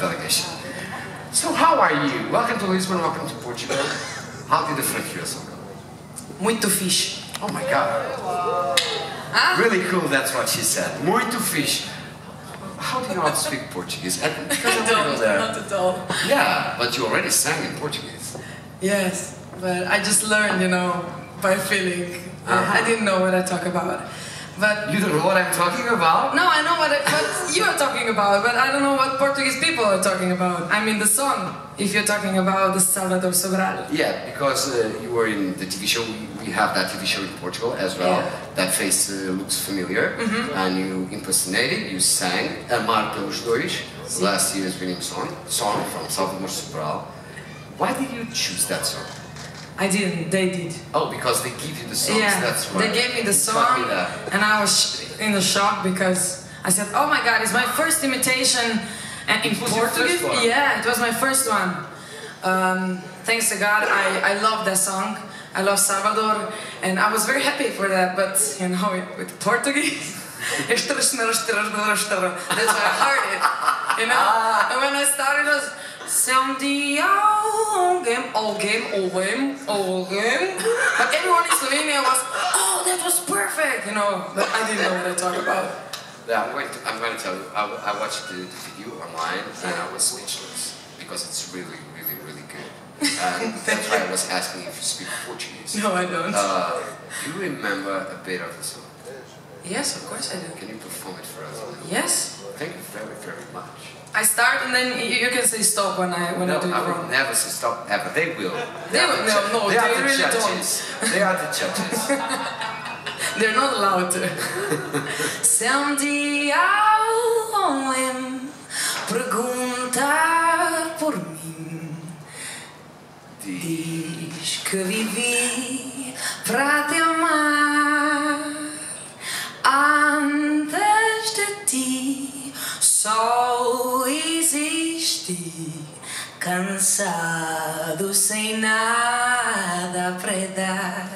delegation. So how are you? Welcome to Lisbon, welcome to Portugal. How did the first rehearsal go? Muito fixe. Oh my god. Really cool, that's what she said. Muito fixe. How do you know how to speak Portuguese? I don't, not at all. Yeah, but you already sang in Portuguese. Yes, but I just learned, you know, by feeling. I didn't know what I talk about. But you don't know what I'm talking about? No, I know what you are talking about, but I don't know what Portuguese people are talking about. I mean the song, if you're talking about the Salvador Sobral. Yeah, because you were in the TV show, we have that TV show in Portugal as well. Yeah. That face looks familiar, and you impersonated, you sang Amar pelos Dois, last year's winning song from Salvador Sobral. Why did you choose that song? I didn't, they did. Oh, because they give you the songs, yeah, that's right. They gave me the song, and I was in the shock because I said, oh my god, it's my first imitation in Portuguese. Yeah, it was my first one. Thanks to God, I love that song. I love Salvador, and I was very happy for that, but you know, with Portuguese, that's why I heard it, you know? And when I started, it was someday all game. But everyone in Slovenia was, oh, that was perfect, you know. But I didn't know what I talked about. Yeah, I'm going to tell you. I watched the video online and I was speechless because it's really good. That's why I was asking if you speak Portuguese. No, I don't. Do you remember a bit of the song? Yes, of course I do. Can you perform it for us? Yes. Thank you very much. I start and then you can say stop when I do it wrong. I will never say stop ever. They will. They really judges. don't. They are the judges. They're not allowed to. Someday I'll perguntar por mim. Diz que vivi pra te amar antes de ti. Só existi, cansado, sem nada pra dar.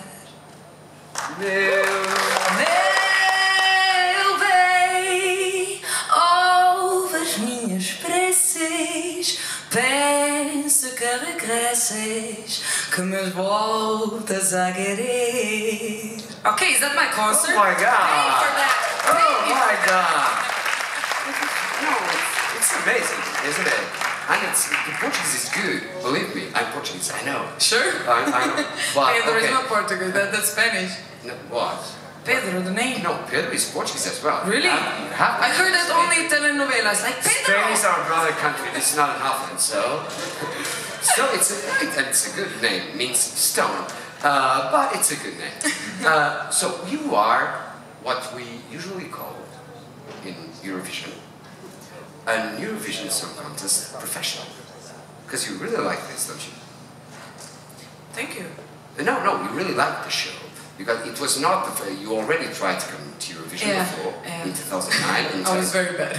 Meu bem, ouve as minhas preces, penso que regresses, que me voltas a querer. Okay, is that my concert? Oh my god! Pay for that. Oh my god! No, it's amazing, isn't it? And the Portuguese is good, believe me. I'm Portuguese, I know. Sure? I know. But, Pedro is not Portuguese, that's Spanish. No, what? Pedro, the name. No, Pedro is Portuguese as well. Really? I heard that only telenovelas, like Pedro! Spain is our brother country, it's not an often, so... So it's a good name, means stone. But it's a good name. So you are what we usually call in Eurovision an Eurovision Song Contest professional. Because you really like this, don't you? Thank you. No, you really like the show. Because it was not, you already tried to come to Eurovision before, in 2009. I was very bad.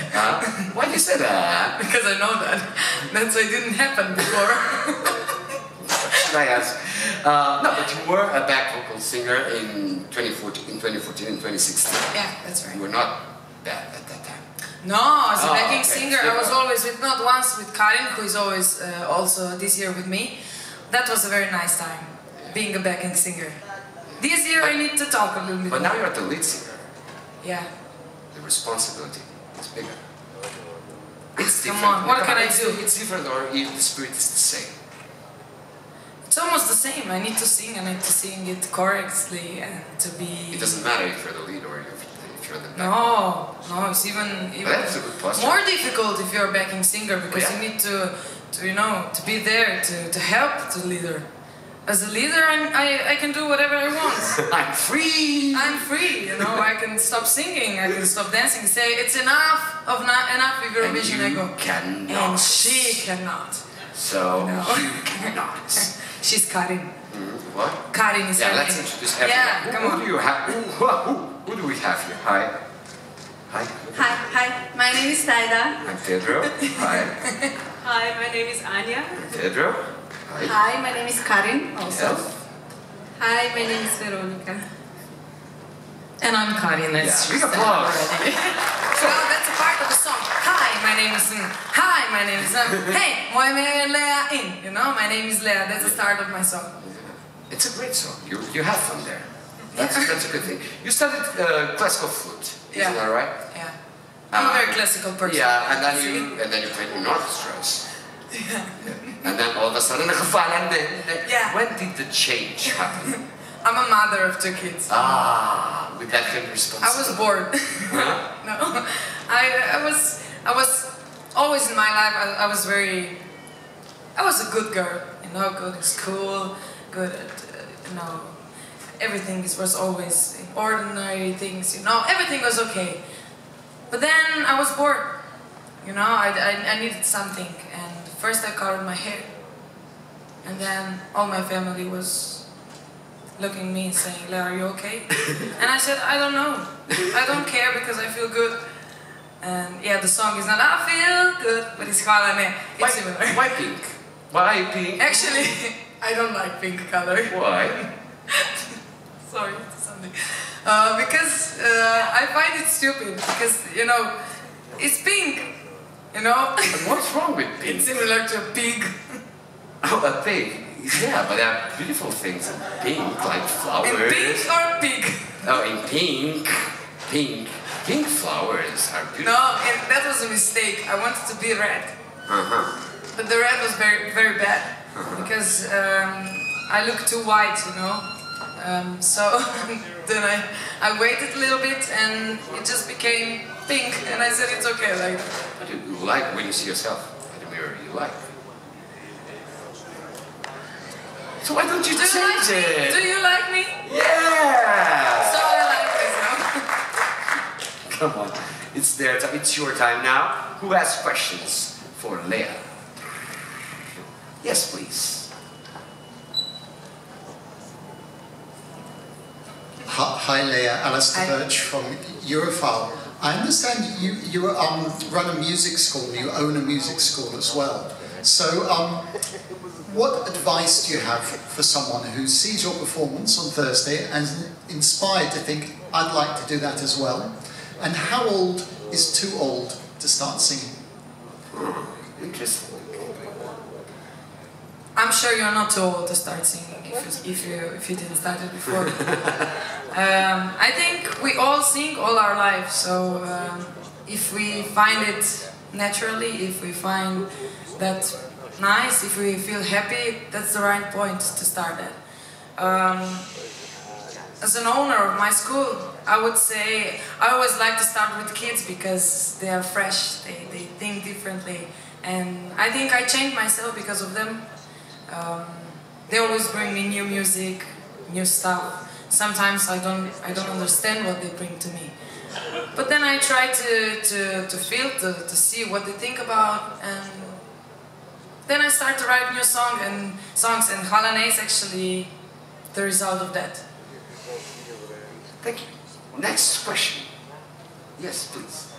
Why do you say that? Because I know that. That's why it didn't happen before. Should I ask? No, but you were a back vocal singer in 2014 and 2016. Yeah, that's right. You were not bad at that time. No, as a backing singer, I was always with, not once with Karin, who is always also this year with me. That was a very nice time, being a backing singer. This year I need to talk a little bit But more. now you're the lead singer. Yeah. The responsibility is bigger. It's different. Come on, what can I do? It's different, or the spirit is the same. It's almost the same. I need to sing it correctly and to be... It doesn't matter if you're the lead or if you're the backing. No, it's even that's a good question. more difficult if you're a backing singer because you need to you know, to be there to help the leader. As a leader, I can do whatever I want. I'm free! I'm free, you know, I can stop singing, I can stop dancing, say it's enough with Eurovision, I go. Cannot. And she cannot. So, no. you cannot. She's Karin. What? Karin is her let's name. introduce everyone. Yeah, come on. Who do you have? Who do we have here? Hi. Hi, my name is Taida. I'm Pedro. Hi. Hi, my name is Anya. I'm Pedro. Hi, my name is Karin. Also. Yes. Hi, my name is Veronica. And I'm Karin. That's big applause. So that's a part of the song. Hi, my name is hi, my name is hey, my name is Lea you know, my name is Lea. That's the start of my song. It's a great song. You have fun there. That's a good thing. You studied classical flute, isn't that right? Yeah. I'm a very classical person. Yeah, and then you played in orchestras. Yeah. And then all of a sudden, Hvala. When did the change happen? I'm a mother of 2 kids. With that kind of responsibility. I was bored. Huh? No, I was always in my life. I was a good girl. You know, good at school, good at you know, everything was always ordinary things. You know, everything was okay. But then I was bored. You know, I needed something, and first I colored my hair, and then all my family was looking at me saying, "Lea, are you okay?" And I said, "I don't know. I don't care because I feel good." And yeah, the song is not "I feel good," but it's Hvala. It's similar. Why pink? Why pink? Actually, I don't like pink color. Why? Sorry, something. Because I find it stupid. Because you know, it's pink. You know. But what's wrong with pink? It's similar to a pig. Oh, a pig. Yeah, but there are beautiful things in pink, like flowers. In pink or pig? Oh, in pink. Pink flowers are beautiful. No, that was a mistake. I wanted to be red. But the red was very, very bad. Because I look too white, you know. So then I waited a little bit and it just became pink. And I said it's okay. Like. What do you like when you see yourself in the mirror? You like. So why don't you change it? Do you like me? Yeah! So I like this now. Come on. It's their time. It's your time now. Who has questions for Lea? Yes, please. Hi Lea, Alistair Birch from Eurovision. I understand you run a music school, you own a music school as well. So what advice do you have for someone who sees your performance on Thursday and is inspired to think, I'd like to do that as well? And how old is too old to start singing? Interesting. I'm sure you're not too old to start singing if you didn't start it before. I think we all sing all our lives, so if we find it naturally, if we find that nice, if we feel happy, that's the right point to start at. As an owner of my school, I would say I always like to start with kids because they are fresh, they think differently, and I think I changed myself because of them. They always bring me new music, new stuff. Sometimes I don't understand what they bring to me, but then I try to feel, to see what they think about, and then I start to write new songs, and Hvala is actually the result of that. Thank you. Next question. Yes, please.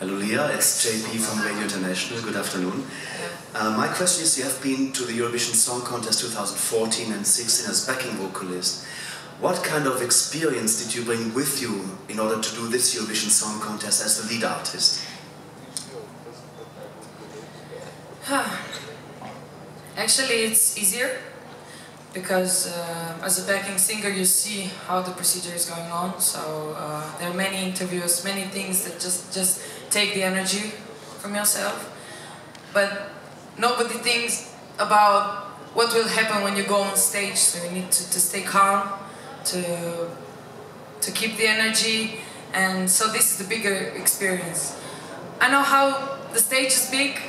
Hello Lea, it's JP from Radio International. Good afternoon. My question is, you have been to the Eurovision Song Contest 2014 and 16 as backing vocalist. What kind of experience did you bring with you in order to do this Eurovision Song Contest as the lead artist? Actually, it's easier because as a backing singer you see how the procedure is going on, so there are many interviews, many things that just take the energy from yourself, but nobody thinks about what will happen when you go on stage, so you need to stay calm, to keep the energy, and so this is the bigger experience. I know how the stage is big,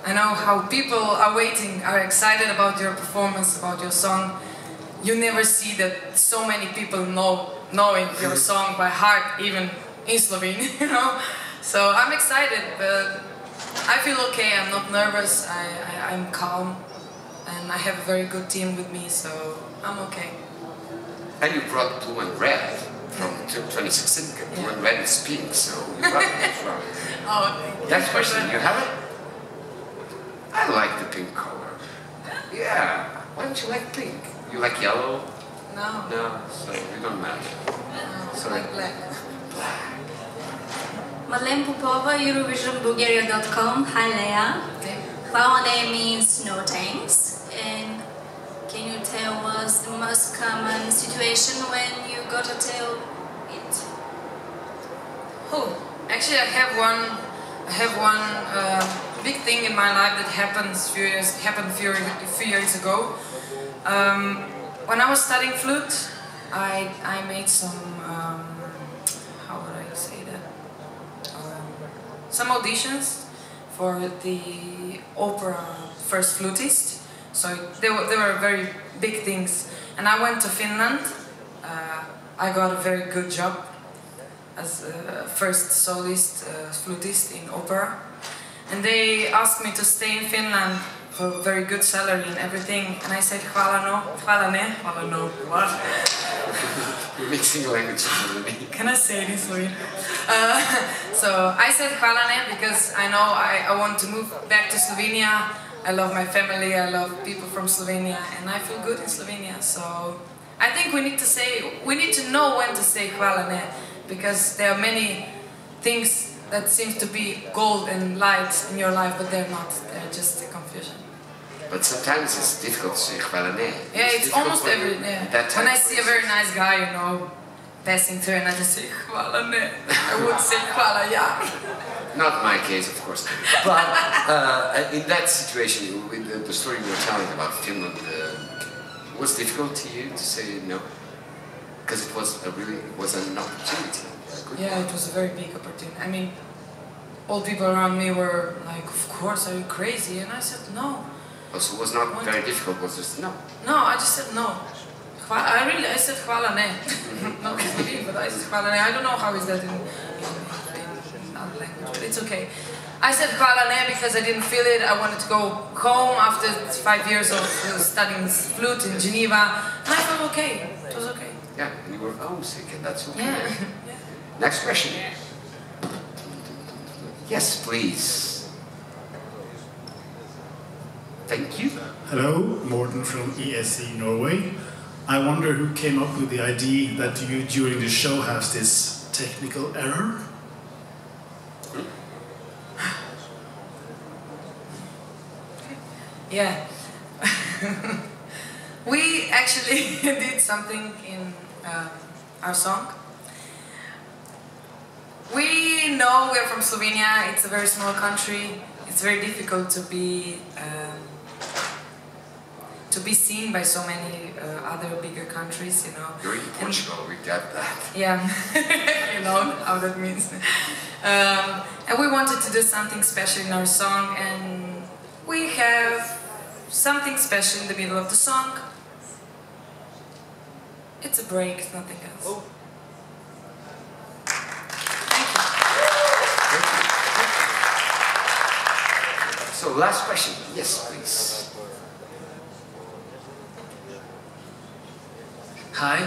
I know how people are waiting, are excited about your performance, about your song. You never see that so many people knowing your song by heart, even in Slovenia, you know? So I'm excited, but I feel okay, I'm not nervous, I'm calm, and I have a very good team with me, so I'm okay. And you brought blue and red from 2016. Blue and red is pink, so you brought it as well. Oh, Next question, you have it? I like the pink color. Yeah. Why don't you like pink? You like yellow? No. No, so you don't match. No, So I like black. Black. Madeleine Popova, EurovisionBulgaria.com. Hi, Lea. Hvala means no thanks. And can you tell us the most common situation when you got to tell it? Oh, actually, I have one big thing in my life that happened a few years ago. When I was studying flute, I made some how would I say that? Some auditions for the opera first flutist. So they were very big things. And I went to Finland. I got a very good job as a first soloist flutist in opera. And they asked me to stay in Finland for a very good salary and everything. And I said, hvala no, hvala ne, hvala no, what? You're mixing languages with me. Can I say this for you? So I said hvala ne because I know I want to move back to Slovenia. I love my family, I love people from Slovenia, and I feel good in Slovenia. So I think we need to know when to say hvala ne, because there are many things that seem to be gold and light in your life, but they're not. They're just a confusion. But sometimes it's difficult to say hvala ne. Yeah, it's almost every day. Yeah. When I see a very nice guy, you know, passing through, and I just say hvala ne, I would say hvala ja. Not my case, of course. But in that situation, with the story you were telling about Finland, was it difficult to you to say no? Because it was an opportunity. Yeah, it was a very big opportunity. I mean, all people around me were like, "Of course, are you crazy?" And I said no. So it was not very difficult. It was just no. No, I just said no. I said hvala ne. No, but I said hvala ne. I don't know how is that in other language, but it's okay. I said hvala ne because I didn't feel it. I wanted to go home after 5 years of studying flute in Geneva, and I felt okay. It was okay. Yeah, and you were homesick, and that's okay. Yeah. Next question. Yes, please. Thank you. Hello, Morten from ESC Norway. I wonder who came up with the idea that you, during the show, have this technical error? Yeah. We actually did something in our song. We know we're from Slovenia, it's a very small country, it's very difficult to be seen by so many other bigger countries, you know. You're in Portugal, we get that. Yeah, you know how that means. And we wanted to do something special in our song, and we have something special in the middle of the song. It's a break, nothing else. Oh. So last question, yes please. Hi,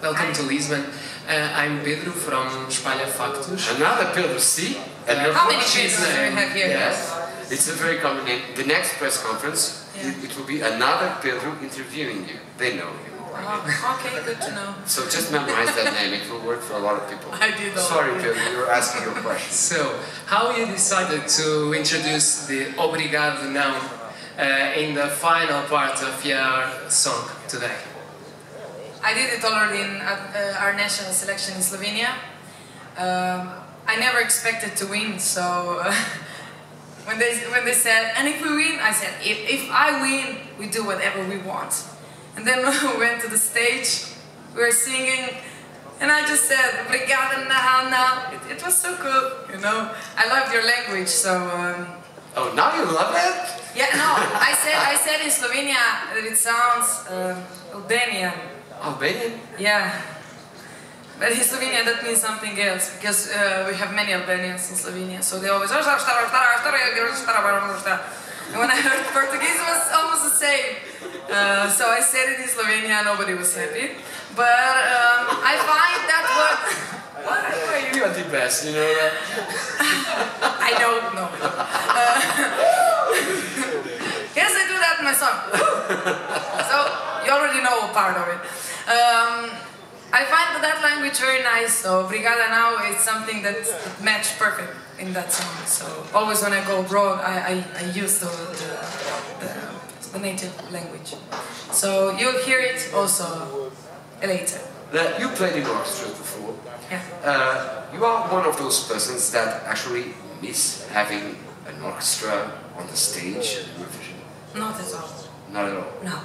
welcome to Lisbon. I'm Pedro from Espalha Factos. Another Pedro, see? And How many Pedros do we have here? Yes. It's a very common name. The next press conference, it will be another Pedro interviewing you. They know you. Oh, okay, good to know. So just memorize that name, it will work for a lot of people. I did. Sorry Pedro, you were asking your question. So, how you decided to introduce the Obrigado Não in the final part of your song today? I did it already in our national selection in Slovenia. I never expected to win, so when they said, and if we win, I said, if I win, we do whatever we want. And then we went to the stage, we were singing, and I just said, Obrigada, now. It was so cool, you know. I loved your language, so... Oh, now you love it? Yeah, no, I said in Slovenia that it sounds Albanian. Albanian? Yeah. But in Slovenia that means something else, because we have many Albanians in Slovenia, so they always... And when I heard Portuguese, it was almost the same. So I said it in Slovenia, nobody was happy. But I find that word... What? You are the best, you know that? I don't know. Yes, I do that in my song. So you already know a part of it. I find that that language very nice, so Obrigada now is something that matched perfect in that song. So always when I go abroad, I use the native language. So you'll hear it also later. You played in orchestra before. Yeah. You are one of those persons that actually miss having an orchestra on the stage at Eurovision. Not at all. Not at all. No.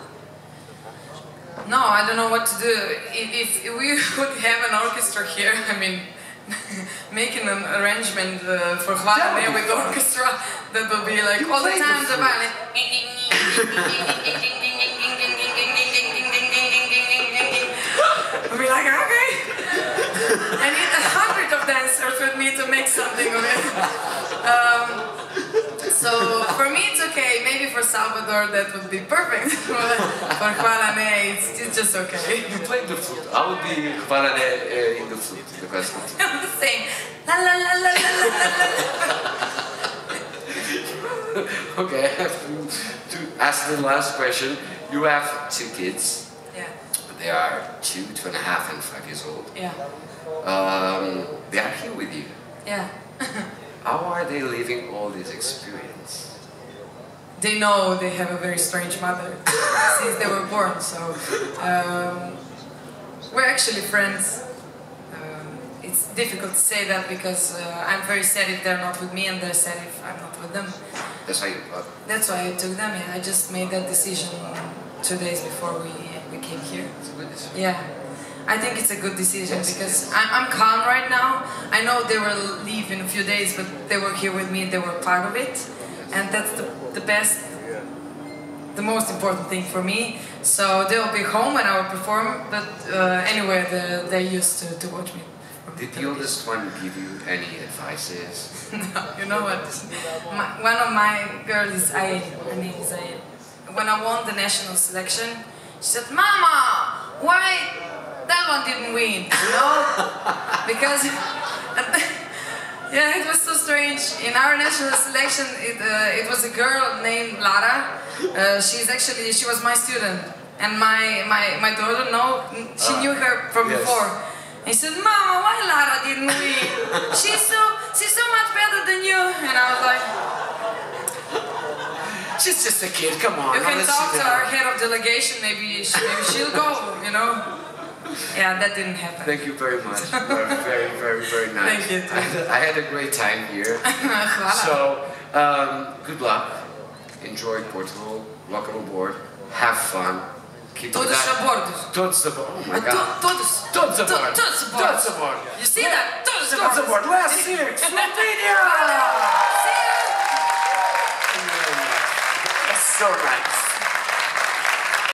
No, I don't know what to do. If we would have an orchestra here, I mean, making an arrangement for Hvala with the orchestra, that would be like all the time the violin. We'd be like, okay. I need 100 of dancers with me to make something of it. So for me it's okay, maybe for Salvador that would be perfect, but for Hvala it's just okay. You played the flute. I would be Hvala in the flute, the best flute. I'm the same. La la la la la la la. Okay, I have to ask the last question. You have 2 kids. Yeah. They are 2, 2.5 and 5 years old. Yeah. They are here with you. Yeah. How are they living all this experience? They know they have a very strange mother since they were born, so we're actually friends. It's difficult to say that because I'm very sad if they're not with me and they're sad if I'm not with them. That's why you That's why I took them, yeah. I just made that decision 2 days before we came here. It's a good decision. Yeah. I think it's a good decision because I'm calm right now. I know they will leave in a few days, but they were here with me, they were part of it. And that's the best, the most important thing for me. So they'll be home when I will perform, but anyway, they're used to watch me. Did the oldest one give you any advices? No, you know what? One of my girls is Ayen, her name is Ayen. When I won the national selection, she said, "Mama, why that one didn't win?" You know? Because, yeah, it was so strange. In our national selection, it was a girl named Lara. She was my student. And my daughter, she knew her from before. And she said, "Mama, why Lara didn't win? She's so much better than you." And I was like, She's just a kid, come on. you can talk to our head of delegation, maybe she'll go, you know? Yeah, that didn't happen. Thank you very much. You are very, very, very nice. Thank you. I had a great time here. So, good luck. Enjoy Portugal. Welcome aboard. Have fun. Keep Todos that. a bordo. Todos aboard. Oh my God. Todos. Todos aboard. Todos aboard. Todos aboard. You see that? Todos Todos aboard. aboard. Lea Sirk, Slovenia. See you. That's so nice.